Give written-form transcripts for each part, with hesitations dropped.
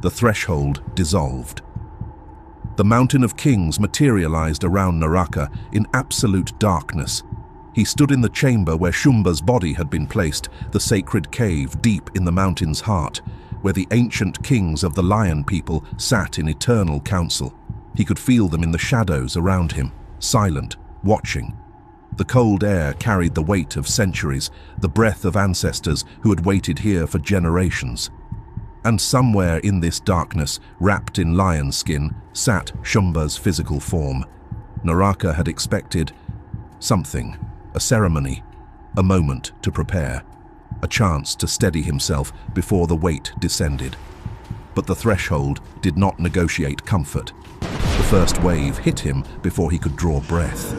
The threshold dissolved. The Mountain of Kings materialized around Naraka in absolute darkness. He stood in the chamber where Shumba's body had been placed, the sacred cave deep in the mountain's heart, where the ancient kings of the lion people sat in eternal council. He could feel them in the shadows around him, silent, watching. The cold air carried the weight of centuries, the breath of ancestors who had waited here for generations. And somewhere in this darkness, wrapped in lion skin, sat Shumba's physical form. Naraka had expected something, a ceremony, a moment to prepare, a chance to steady himself before the weight descended. But the threshold did not negotiate comfort. The first wave hit him before he could draw breath.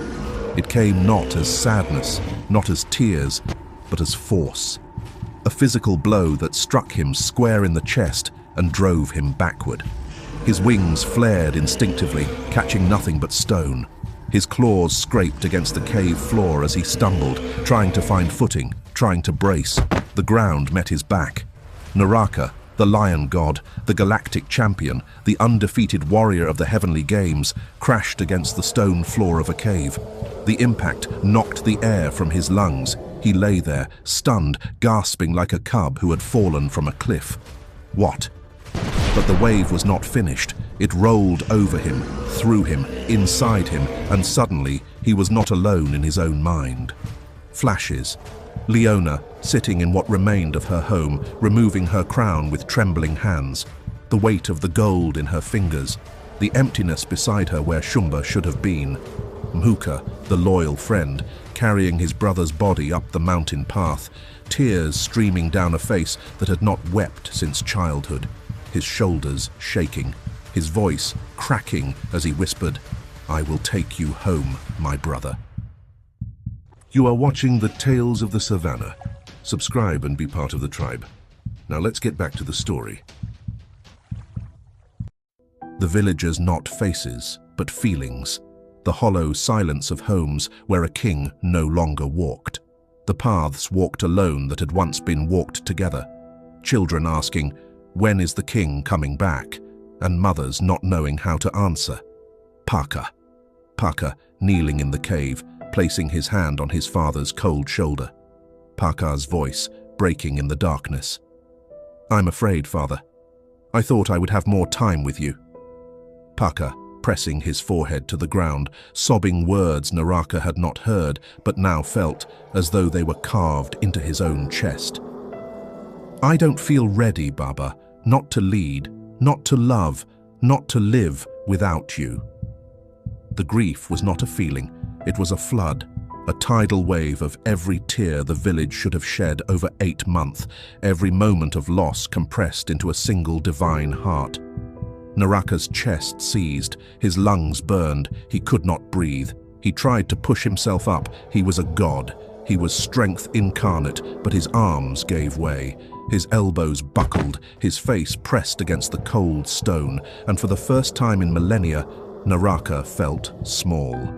It came not as sadness, not as tears, but as force. A physical blow that struck him square in the chest and drove him backward. His wings flared instinctively, catching nothing but stone. His claws scraped against the cave floor as he stumbled, trying to find footing, trying to brace. The ground met his back. Naraka, the lion god, the galactic champion, the undefeated warrior of the heavenly games, crashed against the stone floor of a cave. The impact knocked the air from his lungs. He lay there, stunned, gasping like a cub who had fallen from a cliff. What? But the wave was not finished. It rolled over him, through him, inside him, and suddenly he was not alone in his own mind. Flashes. Leona, sitting in what remained of her home, removing her crown with trembling hands, the weight of the gold in her fingers, the emptiness beside her where Shumba should have been. Mhuka, the loyal friend, carrying his brother's body up the mountain path, tears streaming down a face that had not wept since childhood, his shoulders shaking, his voice cracking as he whispered, "I will take you home, my brother." You are watching the Tales of the Savannah. Subscribe and be part of the tribe. Now let's get back to the story. The villagers not faces, but feelings. The hollow silence of homes where a king no longer walked. The paths walked alone that had once been walked together. Children asking, "When is the king coming back?" And mothers not knowing how to answer. Paka. Paka kneeling in the cave, placing his hand on his father's cold shoulder. Paka's voice breaking in the darkness. "I'm afraid, father. I thought I would have more time with you." Paka pressing his forehead to the ground, sobbing words Naraka had not heard but now felt as though they were carved into his own chest. "I don't feel ready, Baba, not to lead, not to love, not to live without you." The grief was not a feeling, it was a flood, a tidal wave of every tear the village should have shed over 8 months, every moment of loss compressed into a single divine heart. Naraka's chest seized, his lungs burned, he could not breathe. He tried to push himself up, he was a god. He was strength incarnate, but his arms gave way. His elbows buckled, his face pressed against the cold stone, and for the first time in millennia, Naraka felt small.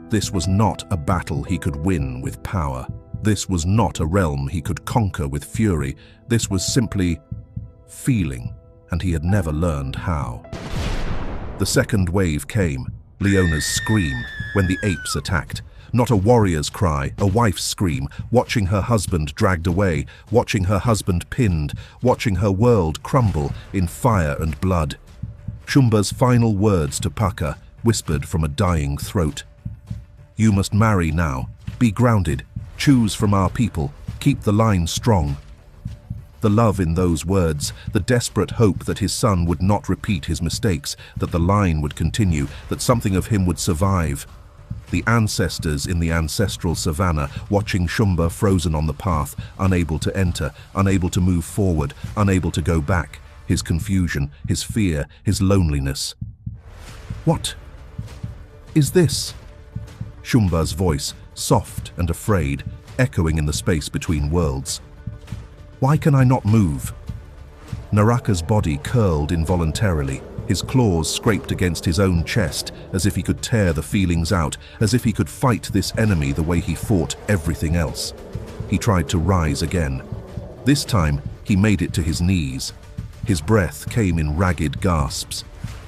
This was not a battle he could win with power. This was not a realm he could conquer with fury. This was simply feeling, and he had never learned how. The second wave came, Leona's scream, when the apes attacked. Not a warrior's cry, a wife's scream, watching her husband dragged away, watching her husband pinned, watching her world crumble in fire and blood. Shumba's final words to Paka, whispered from a dying throat. "You must marry now. Be grounded. Choose from our people. Keep the line strong." The love in those words, the desperate hope that his son would not repeat his mistakes, that the line would continue, that something of him would survive. The ancestors in the ancestral savannah, watching Shumba frozen on the path, unable to enter, unable to move forward, unable to go back. His confusion, his fear, his loneliness. "What is this?" Shumba's voice, soft and afraid, echoing in the space between worlds. "Why can I not move?" Naraka's body curled involuntarily. His claws scraped against his own chest, as if he could tear the feelings out, as if he could fight this enemy the way he fought everything else. He tried to rise again. This time, he made it to his knees. His breath came in ragged gasps.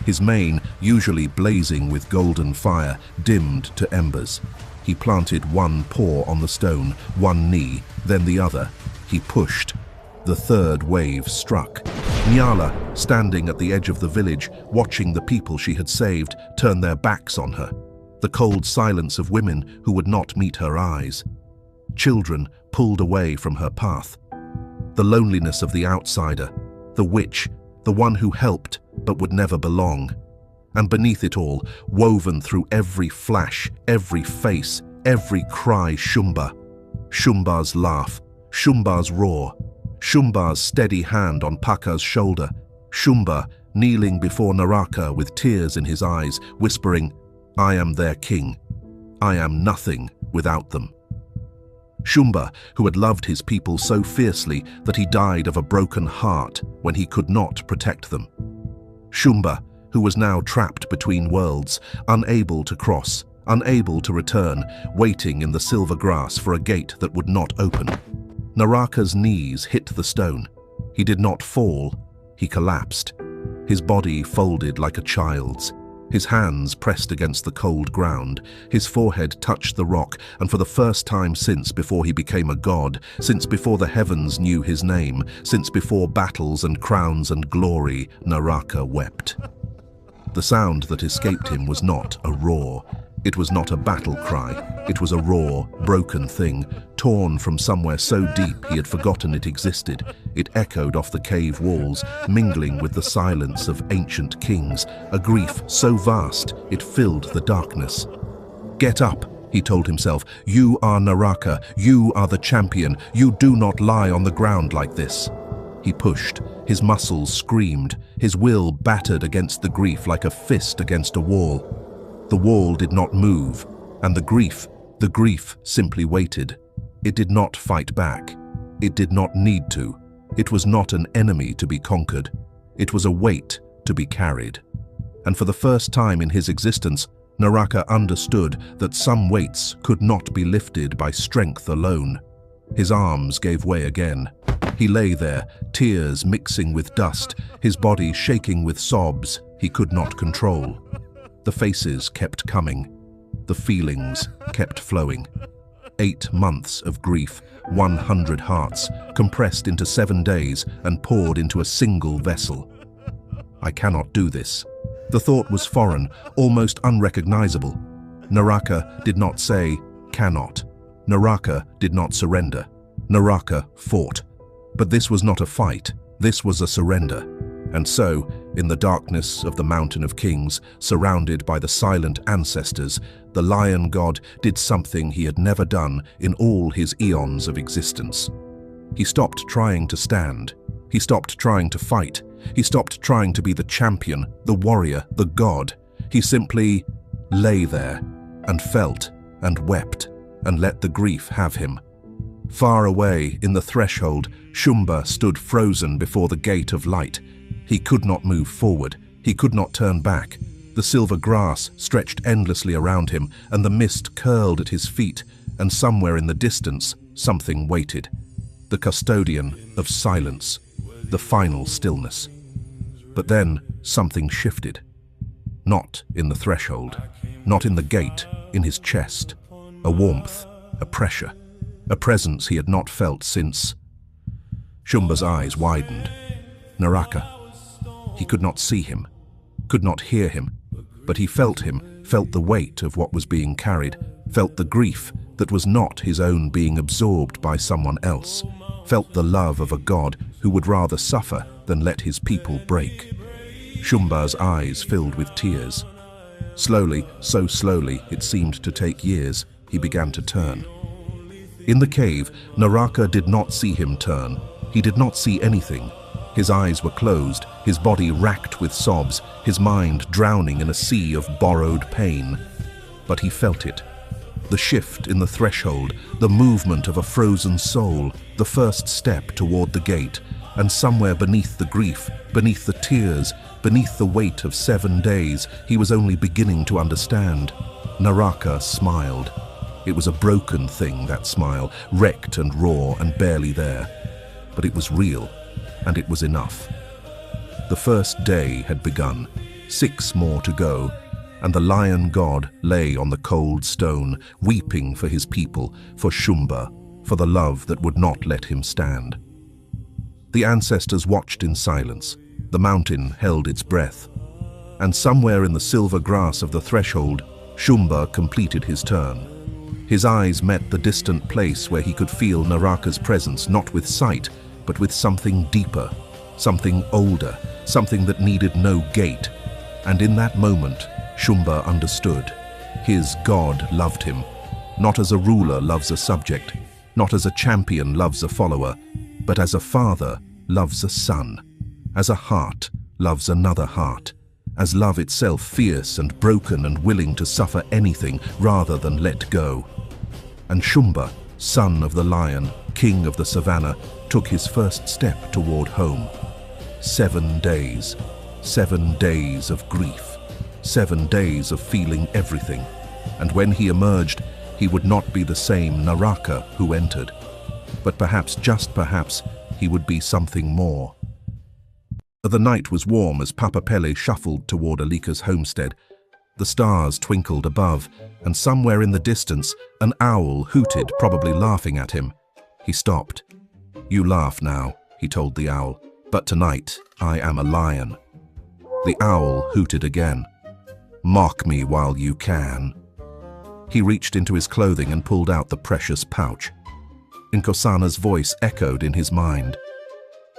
His mane, usually blazing with golden fire, dimmed to embers. He planted one paw on the stone, one knee, then the other. He pushed. The third wave struck. Nyala, standing at the edge of the village, watching the people she had saved, turn their backs on her. The cold silence of women who would not meet her eyes. Children pulled away from her path. The loneliness of the outsider, the witch, the one who helped but would never belong. And beneath it all, woven through every flash, every face, every cry, Shumba. Shumba's laugh, Shumba's roar, Shumba's steady hand on Paka's shoulder, Shumba kneeling before Naraka with tears in his eyes, whispering, "I am their king. I am nothing without them." Shumba, who had loved his people so fiercely that he died of a broken heart when he could not protect them. Shumba, who was now trapped between worlds, unable to cross, unable to return, waiting in the silver grass for a gate that would not open. Naraka's knees hit the stone. He did not fall, he collapsed. His body folded like a child's. His hands pressed against the cold ground. His forehead touched the rock, and for the first time since before he became a god, since before the heavens knew his name, since before battles and crowns and glory, Naraka wept. The sound that escaped him was not a roar. It was not a battle cry. It was a raw, broken thing, torn from somewhere so deep he had forgotten it existed. It echoed off the cave walls, mingling with the silence of ancient kings, a grief so vast it filled the darkness. "Get up," he told himself. "You are Naraka. You are the champion. You do not lie on the ground like this." He pushed. His muscles screamed. His will battered against the grief like a fist against a wall. The wall did not move, and the grief simply waited. It did not fight back. It did not need to. It was not an enemy to be conquered. It was a weight to be carried. And for the first time in his existence, Naraka understood that some weights could not be lifted by strength alone. His arms gave way again. He lay there, tears mixing with dust, his body shaking with sobs he could not control. The faces kept coming. The feelings kept flowing. 8 months of grief, 100 hearts, compressed into 7 days and poured into a single vessel. I cannot do this. The thought was foreign, almost unrecognizable. Naraka did not say, cannot. Naraka did not surrender. Naraka fought. But this was not a fight. This was a surrender. And so, in the darkness of the Mountain of Kings, surrounded by the silent ancestors, the lion god did something he had never done in all his eons of existence. He stopped trying to stand. He stopped trying to fight. He stopped trying to be the champion, the warrior, the god. He simply lay there and felt and wept and let the grief have him. Far away in the threshold, Shumba stood frozen before the gate of light. He could not move forward. He could not turn back. The silver grass stretched endlessly around him, and the mist curled at his feet, and somewhere in the distance, something waited. The custodian of silence, the final stillness. But then something shifted. Not in the threshold, not in the gate, in his chest. A warmth, a pressure, a presence he had not felt since. Shumba's eyes widened. Naraka. He could not see him, could not hear him, but he felt him, felt the weight of what was being carried, felt the grief that was not his own being absorbed by someone else, felt the love of a god who would rather suffer than let his people break. Shumba's eyes filled with tears. Slowly, so slowly it seemed to take years, he began to turn. In the cave, Naraka did not see him turn. He did not see anything. His eyes were closed, his body racked with sobs, his mind drowning in a sea of borrowed pain. But he felt it. The shift in the threshold, the movement of a frozen soul, the first step toward the gate, and somewhere beneath the grief, beneath the tears, beneath the weight of 7 days, he was only beginning to understand. Naraka smiled. It was a broken thing, that smile, wrecked and raw and barely there. But it was real. And it was enough. The first day had begun, 6 more to go, and the lion god lay on the cold stone, weeping for his people, for Shumba, for the love that would not let him stand. The ancestors watched in silence. The mountain held its breath. And somewhere in the silver grass of the threshold, Shumba completed his turn. His eyes met the distant place where he could feel Naraka's presence, not with sight, but with something deeper, something older, something that needed no gate. And in that moment, Shumba understood. His god loved him, not as a ruler loves a subject, not as a champion loves a follower, but as a father loves a son, as a heart loves another heart, as love itself fierce and broken and willing to suffer anything rather than let go. And Shumba, son of the lion, king of the savannah, took his first step toward home. 7 days, 7 days of grief, 7 days of feeling everything. And when he emerged, he would not be the same Naraka who entered. But perhaps, just perhaps, he would be something more. The night was warm as Papa Pele shuffled toward Alika's homestead. The stars twinkled above, and somewhere in the distance, an owl hooted, probably laughing at him. He stopped. "You laugh now," he told the owl, "but tonight I am a lion." The owl hooted again. "Mock me while you can." He reached into his clothing and pulled out the precious pouch. Nkosana's voice echoed in his mind.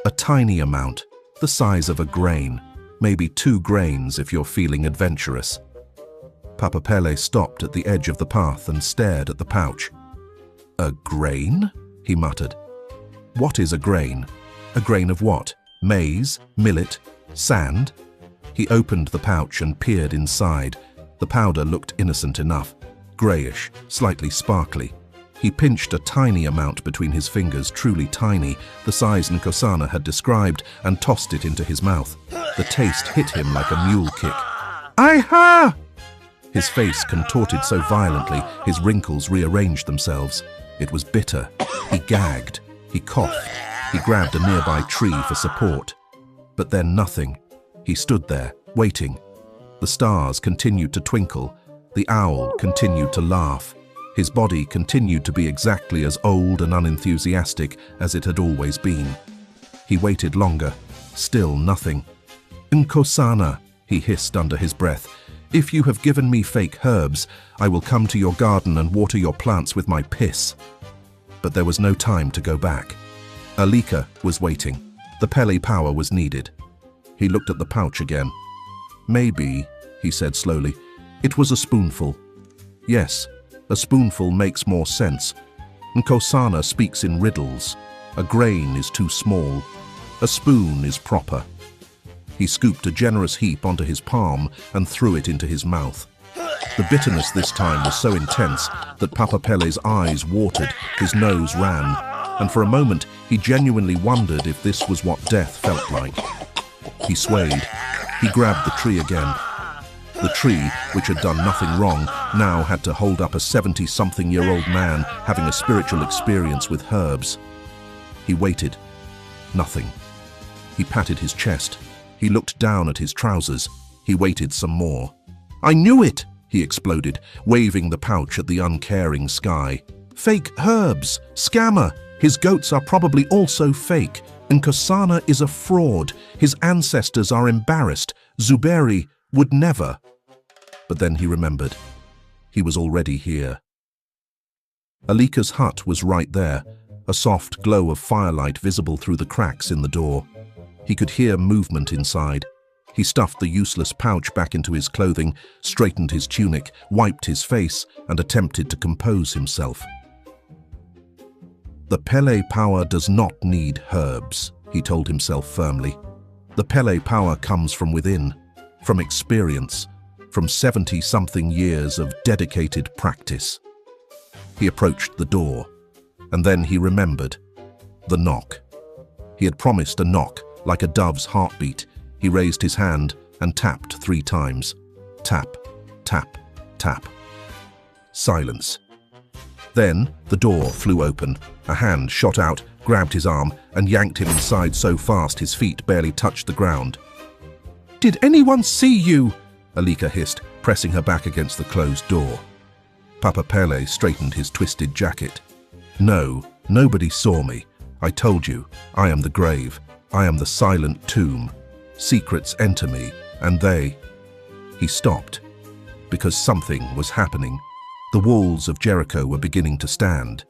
"A tiny amount, the size of a grain, maybe 2 grains if you're feeling adventurous." Papa Pele stopped at the edge of the path and stared at the pouch. "A grain?" he muttered. "What is a grain? A grain of what? Maize? Millet? Sand?" He opened the pouch and peered inside. The powder looked innocent enough, greyish, slightly sparkly. He pinched a tiny amount between his fingers, truly tiny, the size Nkosana had described, and tossed it into his mouth. The taste hit him like a mule kick. "Aha!" His face contorted so violently, his wrinkles rearranged themselves. It was bitter. He gagged. He coughed. He grabbed a nearby tree for support. But then nothing. He stood there, waiting. The stars continued to twinkle. The owl continued to laugh. His body continued to be exactly as old and unenthusiastic as it had always been. He waited longer. Still nothing. "Nkosana," he hissed under his breath, "if you have given me fake herbs, I will come to your garden and water your plants with my piss." But there was no time to go back. Alika was waiting. The Pele power was needed. He looked at the pouch again. "Maybe," he said slowly, "it was a spoonful. Yes, a spoonful makes more sense. Nkosana speaks in riddles. A grain is too small. A spoon is proper." He scooped a generous heap onto his palm and threw it into his mouth. The bitterness this time was so intense that Papa Pele's eyes watered, his nose ran, and for a moment he genuinely wondered if this was what death felt like. He swayed. He grabbed the tree again. The tree, which had done nothing wrong, now had to hold up a 70-something-year-old man having a spiritual experience with herbs. He waited. Nothing. He patted his chest. He looked down at his trousers. He waited some more. "I knew it!" he exploded, waving the pouch at the uncaring sky. "Fake herbs! Scammer! His goats are probably also fake. Nkosana is a fraud. His ancestors are embarrassed. Zuberi would never." But then he remembered. He was already here. Alika's hut was right there, a soft glow of firelight visible through the cracks in the door. He could hear movement inside. He stuffed the useless pouch back into his clothing, straightened his tunic, wiped his face, and attempted to compose himself. "The Pele power does not need herbs," he told himself firmly. "The Pele power comes from within, from experience, from 70-something years of dedicated practice." He approached the door, and then he remembered. The knock. He had promised a knock, like a dove's heartbeat. He raised his hand and tapped 3 times. Tap, tap, tap. Silence. Then the door flew open. A hand shot out, grabbed his arm, and yanked him inside so fast his feet barely touched the ground. Did anyone see you? Alika hissed, pressing her back against the closed door. Papa Pele straightened his twisted jacket. No, nobody saw me. I told you, I am the grave. I am the silent tomb. Secrets enter me, and they... He stopped, because something was happening. The walls of Jericho were beginning to stand.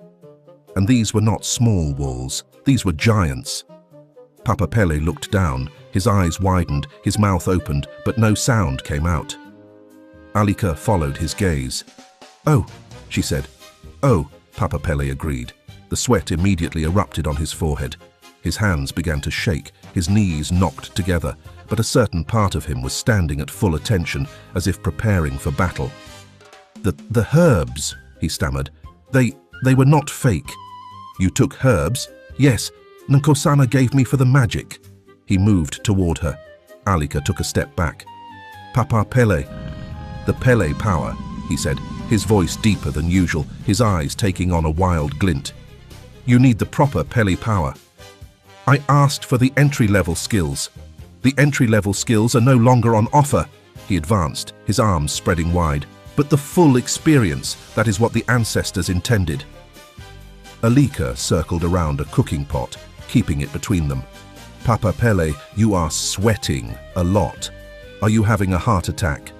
And these were not small walls, these were giants. Papa Pele looked down, his eyes widened, his mouth opened, but no sound came out. Alika followed his gaze. "Oh," she said. "Oh," Papa Pele agreed. The sweat immediately erupted on his forehead. His hands began to shake, his knees knocked together, but a certain part of him was standing at full attention, as if preparing for battle. The herbs," he stammered. They were not fake." "You took herbs?" "Yes, Nkosana gave me for the magic." He moved toward her. Alika took a step back. "Papa Pele." "The Pele power," he said, his voice deeper than usual, his eyes taking on a wild glint. "You need the proper Pele power." "I asked for the entry-level skills." "The entry-level skills are no longer on offer." He advanced, his arms spreading wide. "But the full experience, that is what the ancestors intended." Alika circled around a cooking pot, keeping it between them. "Papa Pele, you are sweating a lot. Are you having a heart attack?"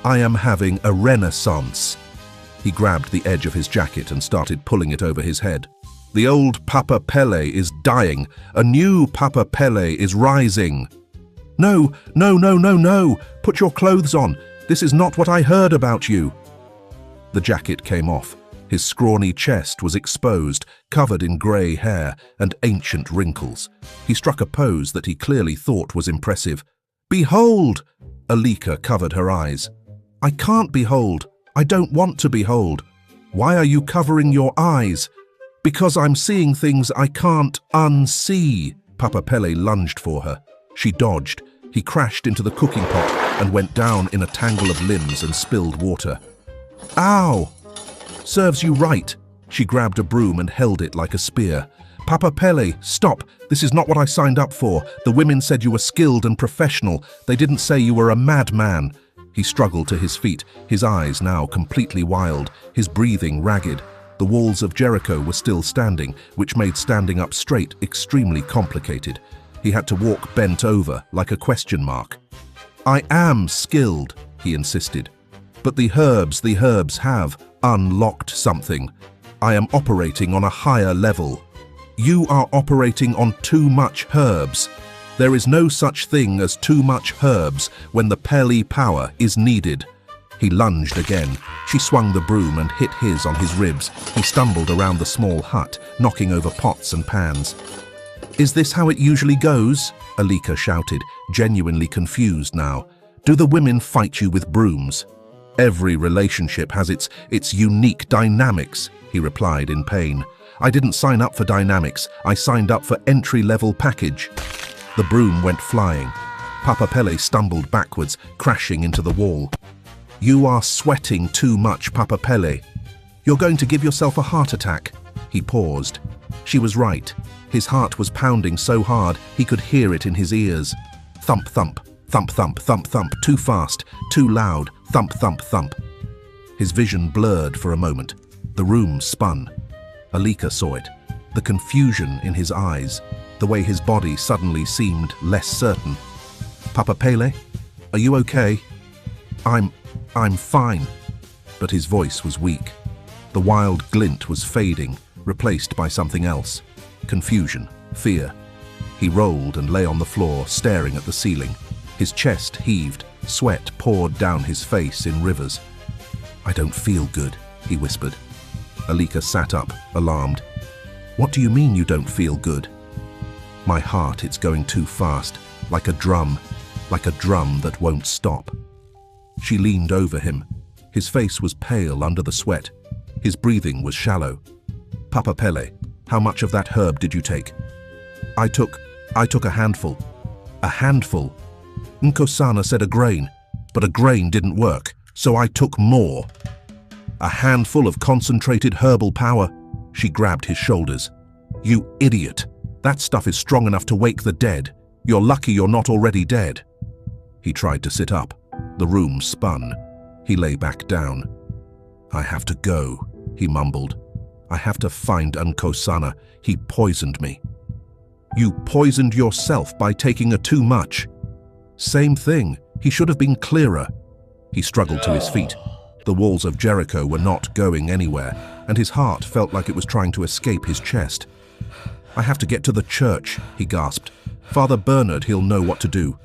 "I am having a renaissance." He grabbed the edge of his jacket and started pulling it over his head. "The old Papa Pele is dying. A new Papa Pele is rising." "No, no, no, no, no! Put your clothes on. This is not what I heard about you." The jacket came off. His scrawny chest was exposed, covered in grey hair and ancient wrinkles. He struck a pose that he clearly thought was impressive. "Behold!" Alika covered her eyes. "I can't behold. I don't want to behold." "Why are you covering your eyes?" "Because I'm seeing things I can't unsee." Papa Pele lunged for her. She dodged. He crashed into the cooking pot and went down in a tangle of limbs and spilled water. "Ow!" "Serves you right." She grabbed a broom and held it like a spear. "Papa Pele, stop. This is not what I signed up for. The women said you were skilled and professional. They didn't say you were a madman." He struggled to his feet, his eyes now completely wild, his breathing ragged. The walls of Jericho were still standing, which made standing up straight extremely complicated. He had to walk bent over, like a question mark. "I am skilled," he insisted. "But the herbs have unlocked something. I am operating on a higher level. You are operating on too much herbs. There is no such thing as too much herbs when the Pele power is needed." He lunged again. She swung the broom and hit his on his ribs. He stumbled around the small hut, knocking over pots and pans. "Is this how it usually goes?" Alika shouted, genuinely confused now. "Do the women fight you with brooms?" "Every relationship has its unique dynamics," he replied in pain. "I didn't sign up for dynamics. I signed up for entry-level package." The broom went flying. Papa Pele stumbled backwards, crashing into the wall. "You are sweating too much, Papa Pele. You're going to give yourself a heart attack." He paused. She was right. His heart was pounding so hard he could hear it in his ears. Thump, thump, thump, thump, thump, thump, too fast, too loud, thump, thump, thump. His vision blurred for a moment. The room spun. Alika saw it. The confusion in his eyes, the way his body suddenly seemed less certain. "Papa Pele, are you okay?" I'm fine." But his voice was weak. The wild glint was fading, replaced by something else. Confusion, fear. He rolled and lay on the floor, staring at the ceiling. His chest heaved, sweat poured down his face in rivers. "I don't feel good," he whispered. Alika sat up, alarmed. "What do you mean you don't feel good?" "My heart, it's going too fast, like a drum that won't stop." She leaned over him. His face was pale under the sweat. His breathing was shallow. "Papa Pele, how much of that herb did you take?" I took a handful." "A handful?" "Nkosana said a grain, but a grain didn't work, so I took more." "A handful of concentrated herbal power?" She grabbed his shoulders. "You idiot! That stuff is strong enough to wake the dead. You're lucky you're not already dead." He tried to sit up. The room spun. He lay back down. "I have to go," he mumbled. "I have to find Nkosana. He poisoned me." "You poisoned yourself by taking a too much." "Same thing. He should have been clearer." He struggled to his feet. The walls of Jericho were not going anywhere, and his heart felt like it was trying to escape his chest. "I have to get to the church," he gasped. "Father Bernard, he'll know what to do."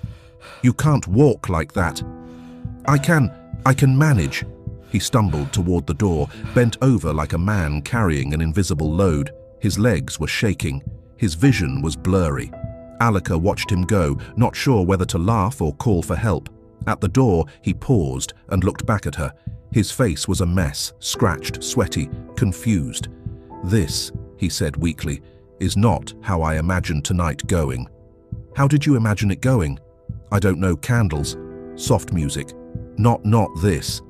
"You can't walk like that." I can manage." He stumbled toward the door, bent over like a man carrying an invisible load. His legs were shaking. His vision was blurry. Alika watched him go, not sure whether to laugh or call for help. At the door, he paused and looked back at her. His face was a mess, scratched, sweaty, confused. "This," he said weakly, "is not how I imagined tonight going." "How did you imagine it going?" "I don't know, candles, soft music. Not this."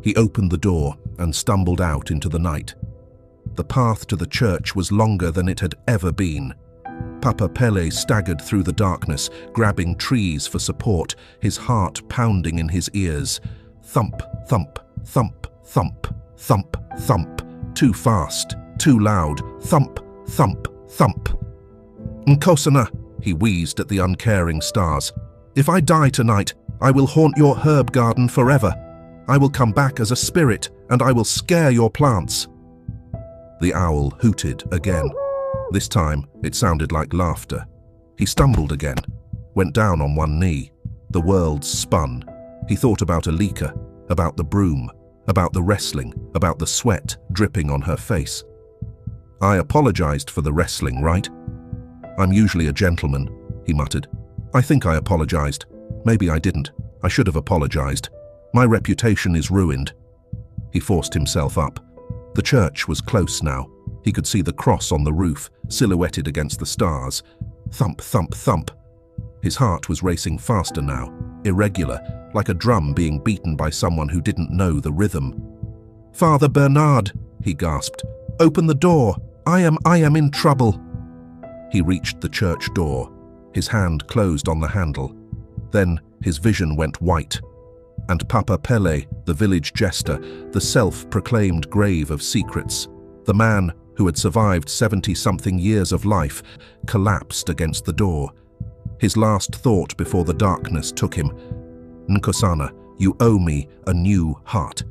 He opened the door and stumbled out into the night. The path to the church was longer than it had ever been. Papa Pele staggered through the darkness, grabbing trees for support, his heart pounding in his ears. Thump, thump, thump, thump, thump, thump. Too fast, too loud. Thump, thump, thump. "Nkosana," he wheezed at the uncaring stars. "If I die tonight, I will haunt your herb garden forever. I will come back as a spirit, and I will scare your plants." The owl hooted again. This time, it sounded like laughter. He stumbled again, went down on one knee. The world spun. He thought about Alika, about the broom, about the wrestling, about the sweat dripping on her face. "I apologized for the wrestling, right?" "I'm usually a gentleman," he muttered. "I think I apologized. Maybe I didn't. I should have apologized. My reputation is ruined." He forced himself up. The church was close now. He could see the cross on the roof, silhouetted against the stars. Thump, thump, thump. His heart was racing faster now, irregular, like a drum being beaten by someone who didn't know the rhythm. "Father Bernard," he gasped. "Open the door. I am in trouble." He reached the church door. His hand closed on the handle. Then his vision went white. And Papa Pele, the village jester, the self-proclaimed grave of secrets, the man who had survived 70-something years of life, collapsed against the door. His last thought before the darkness took him. "Nkosana, you owe me a new heart."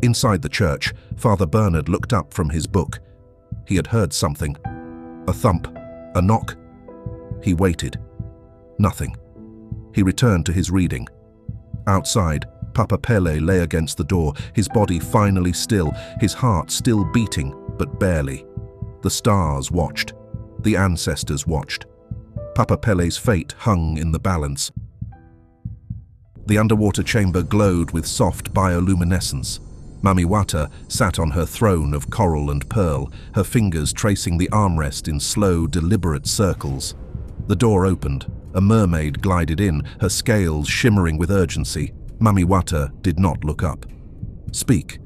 Inside the church, Father Bernard looked up from his book. He had heard something. A thump, a knock. He waited. Nothing. He returned to his reading. Outside, Papa Pele lay against the door, his body finally still, his heart still beating, but barely. The stars watched. The ancestors watched. Papa Pele's fate hung in the balance. The underwater chamber glowed with soft bioluminescence. Mami Wata sat on her throne of coral and pearl, her fingers tracing the armrest in slow, deliberate circles. The door opened. A mermaid glided in, her scales shimmering with urgency. Mami Wata did not look up. "Speak."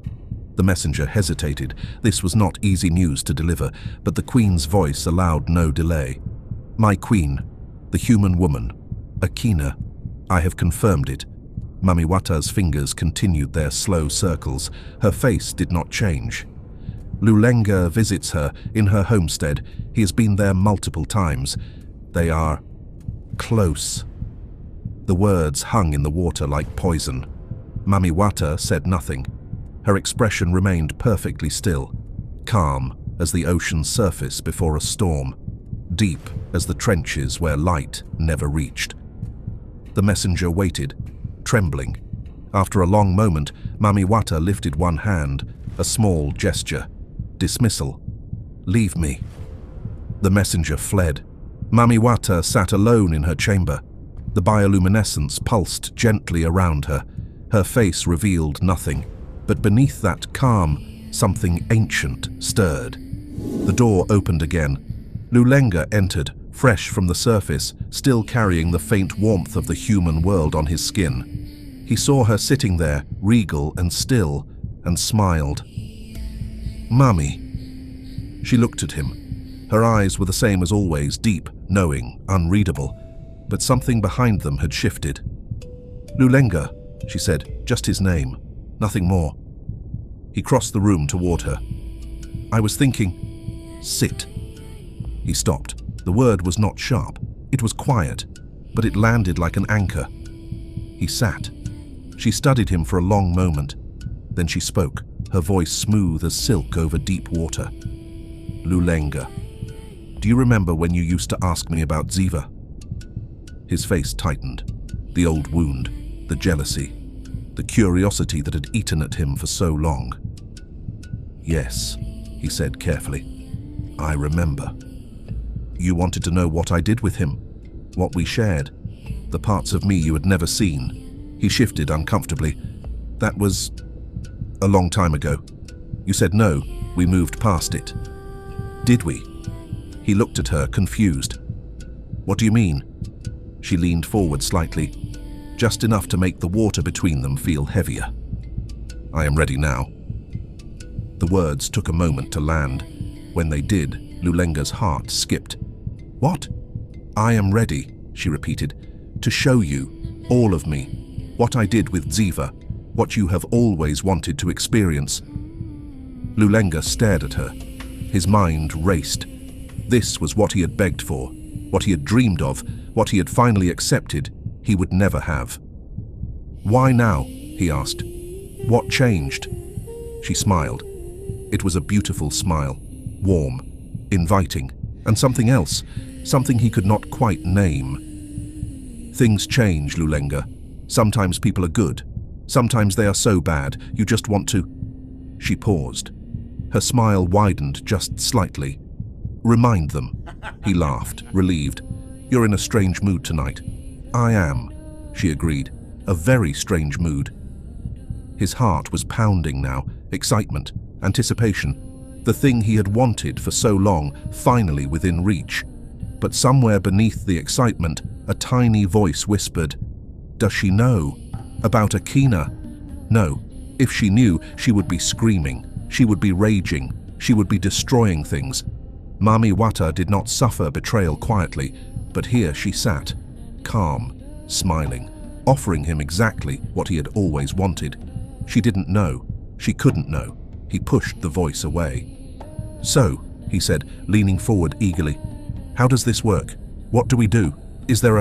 The messenger hesitated. This was not easy news to deliver, but the queen's voice allowed no delay. "My queen, the human woman, Akina, I have confirmed it." Mami Wata's fingers continued their slow circles. Her face did not change. "Lulenga visits her in her homestead. He has been there multiple times. They are close." The words hung in the water like poison. Mami Wata said nothing. Her expression remained perfectly still, calm as the ocean's surface before a storm, deep as the trenches where light never reached. The messenger waited, trembling. After a long moment, Mami Wata lifted one hand, a small gesture. Dismissal. "Leave me." The messenger fled. Mami Wata sat alone in her chamber. The bioluminescence pulsed gently around her. Her face revealed nothing, but beneath that calm, something ancient stirred. The door opened again. Lulenga entered, fresh from the surface, still carrying the faint warmth of the human world on his skin. He saw her sitting there, regal and still, and smiled. "Mami." She looked at him. Her eyes were the same as always, deep, knowing, unreadable, but something behind them had shifted. "Lulenga," she said, just his name, nothing more. He crossed the room toward her. "I was thinking, sit." He stopped. The word was not sharp. It was quiet, but it landed like an anchor. He sat. She studied him for a long moment. Then she spoke, her voice smooth as silk over deep water. "Lulenga, do you remember when you used to ask me about Ziva?" His face tightened. The old wound, the jealousy, the curiosity that had eaten at him for so long. "Yes," he said carefully. "I remember. You wanted to know what I did with him, what we shared, the parts of me you had never seen." He shifted uncomfortably. "That was a long time ago. You said no, we moved past it." "Did we?" He looked at her, confused. "What do you mean?" She leaned forward slightly, just enough to make the water between them feel heavier. "I am ready now." The words took a moment to land. When they did, Lulenga's heart skipped. "What?" "I am ready," she repeated, "to show you, all of me, what I did with Ziva, what you have always wanted to experience." Lulenga stared at her. His mind raced. This was what he had begged for, what he had dreamed of, what he had finally accepted he would never have. "Why now?" he asked. "What changed?" She smiled. It was a beautiful smile, warm, inviting, and something else, something he could not quite name. "Things change, Lulenga. Sometimes people are good. Sometimes they are so bad, you just want to—" She paused. Her smile widened just slightly. "Remind them." He laughed, relieved. "You're in a strange mood tonight." "I am," she agreed. "A very strange mood." His heart was pounding now, excitement, anticipation. The thing he had wanted for so long, finally within reach. But somewhere beneath the excitement, a tiny voice whispered, "Does she know? About Akina?" No. If she knew, she would be screaming. She would be raging. She would be destroying things. Mami Wata did not suffer betrayal quietly, but here she sat, calm, smiling, offering him exactly what he had always wanted. She didn't know. She couldn't know. He pushed the voice away. "So," he said, leaning forward eagerly, "how does this work? What do we do? Is there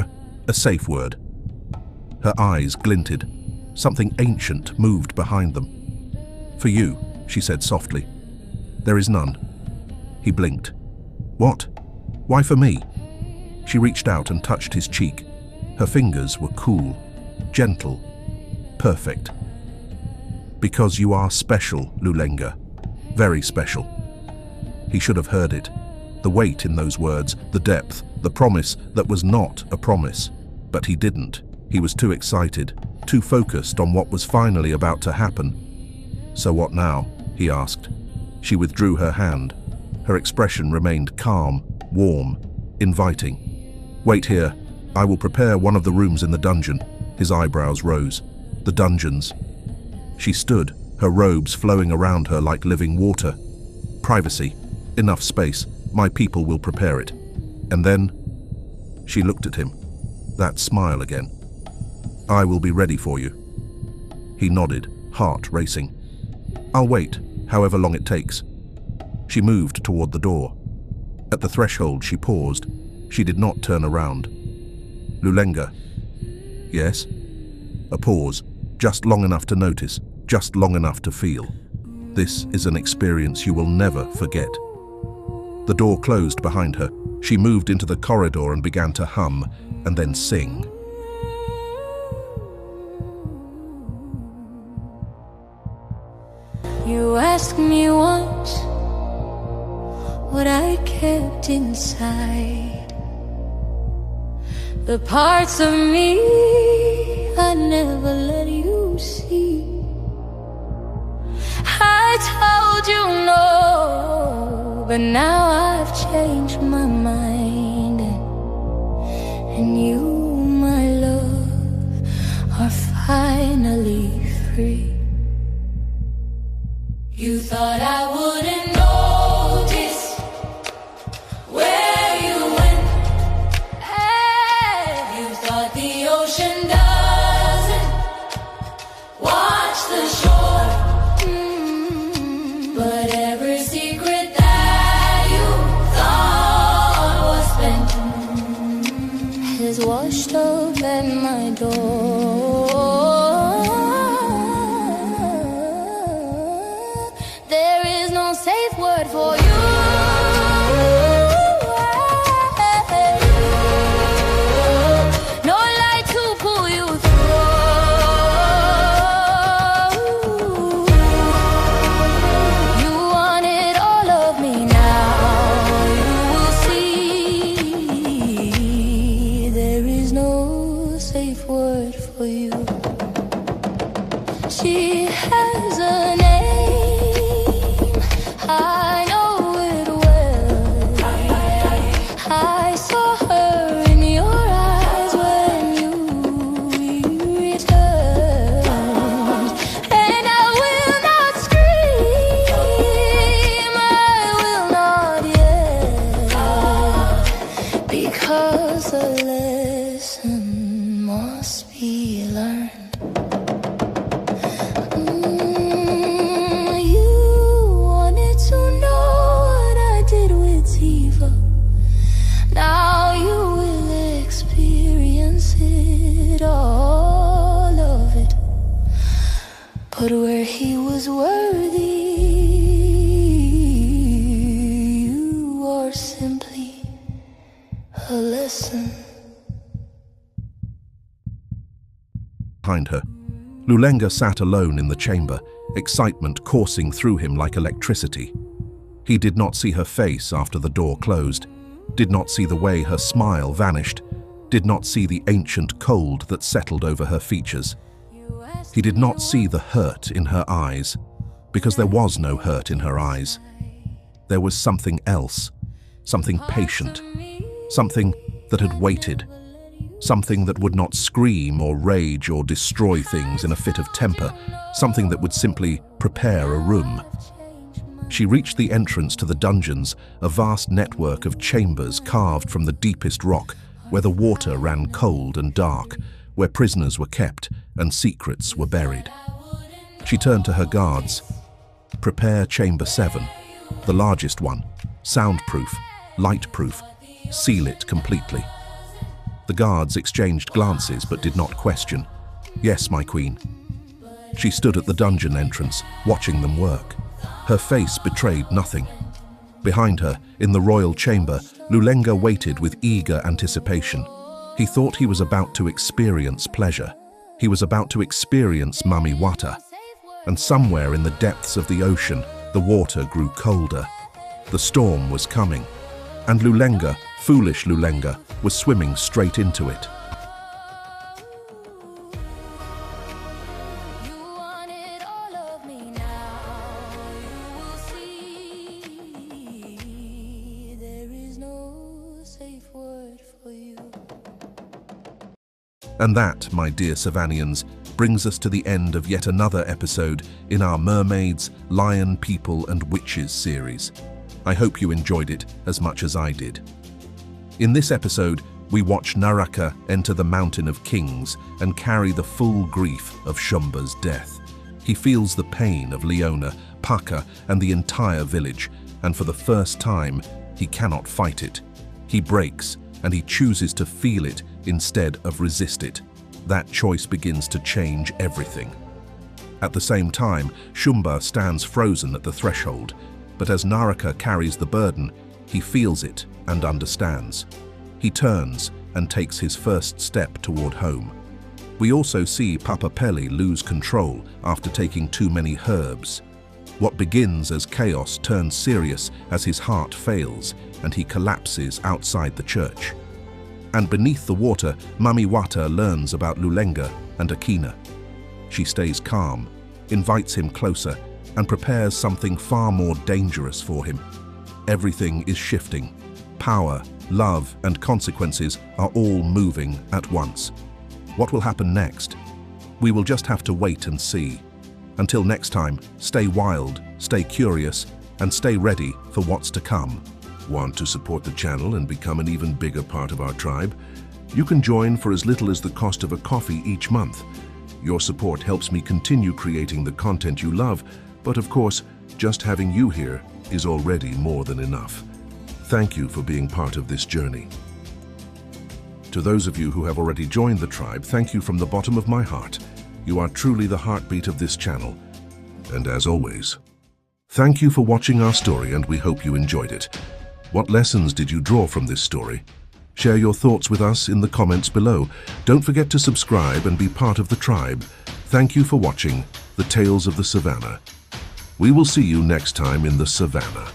a safe word?" Her eyes glinted. Something ancient moved behind them. "For you," she said softly. "There is none." He blinked. "What? Why for me?" She reached out and touched his cheek. Her fingers were cool, gentle, perfect. "Because you are special, Lulenga. Very special." He should have heard it. The weight in those words, the depth, the promise that was not a promise. But he didn't. He was too excited, too focused on what was finally about to happen. "So what now?" he asked. She withdrew her hand. Her expression remained calm, warm, inviting. "Wait here. I will prepare one of the rooms in the dungeon." His eyebrows rose. "The dungeons." She stood, her robes flowing around her like living water. "Privacy. Enough space. My people will prepare it." And then she looked at him. That smile again. "I will be ready for you." He nodded, heart racing. "I'll wait, however long it takes." She moved toward the door. At the threshold, she paused. She did not turn around. "Lulenga." "Yes?" A pause, just long enough to notice, just long enough to feel. "This is an experience you will never forget." The door closed behind her. She moved into the corridor and began to hum, and then sing. You asked me once what I kept inside, the parts of me I never let you see. I told you no, but now I've changed my mind, and you, my love, are finally free. You thought I wouldn't notice where you went. You thought the ocean doesn't She has a name, I know it well. I saw her in your eyes when you returned, and I will not scream, I will not yell, because the lesson must be learned. Now you will experience it, all of it. But where he was worthy, you are simply a lesson. Behind her, Lulenga sat alone in the chamber, excitement coursing through him like electricity. He did not see her face after the door closed, did not see the way her smile vanished, did not see the ancient cold that settled over her features. He did not see the hurt in her eyes, because there was no hurt in her eyes. There was something else, something patient, something that had waited, something that would not scream or rage or destroy things in a fit of temper, something that would simply prepare a room. She reached the entrance to the dungeons, a vast network of chambers carved from the deepest rock, where the water ran cold and dark, where prisoners were kept and secrets were buried. She turned to her guards. Prepare Chamber 7, the largest one, soundproof, lightproof, seal it completely. The guards exchanged glances but did not question. Yes, my queen. She stood at the dungeon entrance, watching them work. Her face betrayed nothing. Behind her, in the royal chamber, Lulenga waited with eager anticipation. He thought he was about to experience pleasure. He was about to experience Mami Wata. And somewhere in the depths of the ocean, the water grew colder. The storm was coming. And Lulenga, foolish Lulenga, was swimming straight into it. And that, my dear Savannians, brings us to the end of yet another episode in our Mermaids, Lion People and Witches series. I hope you enjoyed it as much as I did. In this episode, we watch Naraka enter the Mountain of Kings and carry the full grief of Shumba's death. He feels the pain of Leona, Paka and the entire village, and for the first time, he cannot fight it. He breaks, and he chooses to feel it instead of resist it. That choice begins to change everything. At the same time, Shumba stands frozen at the threshold, but as Naraka carries the burden, he feels it and understands. He turns and takes his first step toward home. We also see Papa Pelle lose control after taking too many herbs. What begins as chaos turns serious as his heart fails and he collapses outside the church. And beneath the water, Mami Wata learns about Lulenga and Akina. She stays calm, invites him closer, and prepares something far more dangerous for him. Everything is shifting. Power, love, and consequences are all moving at once. What will happen next? We will just have to wait and see. Until next time, stay wild, stay curious, and stay ready for what's to come. Want to support the channel and become an even bigger part of our tribe? You can join for as little as the cost of a coffee each month. Your support helps me continue creating the content you love, but of course, just having you here is already more than enough. Thank you for being part of this journey. To those of you who have already joined the tribe, thank you from the bottom of my heart. You are truly the heartbeat of this channel. And as always, thank you for watching our story, and we hope you enjoyed it. What lessons did you draw from this story? Share your thoughts with us in the comments below. Don't forget to subscribe and be part of the tribe. Thank you for watching The Tales of the Savannah. We will see you next time in the Savannah.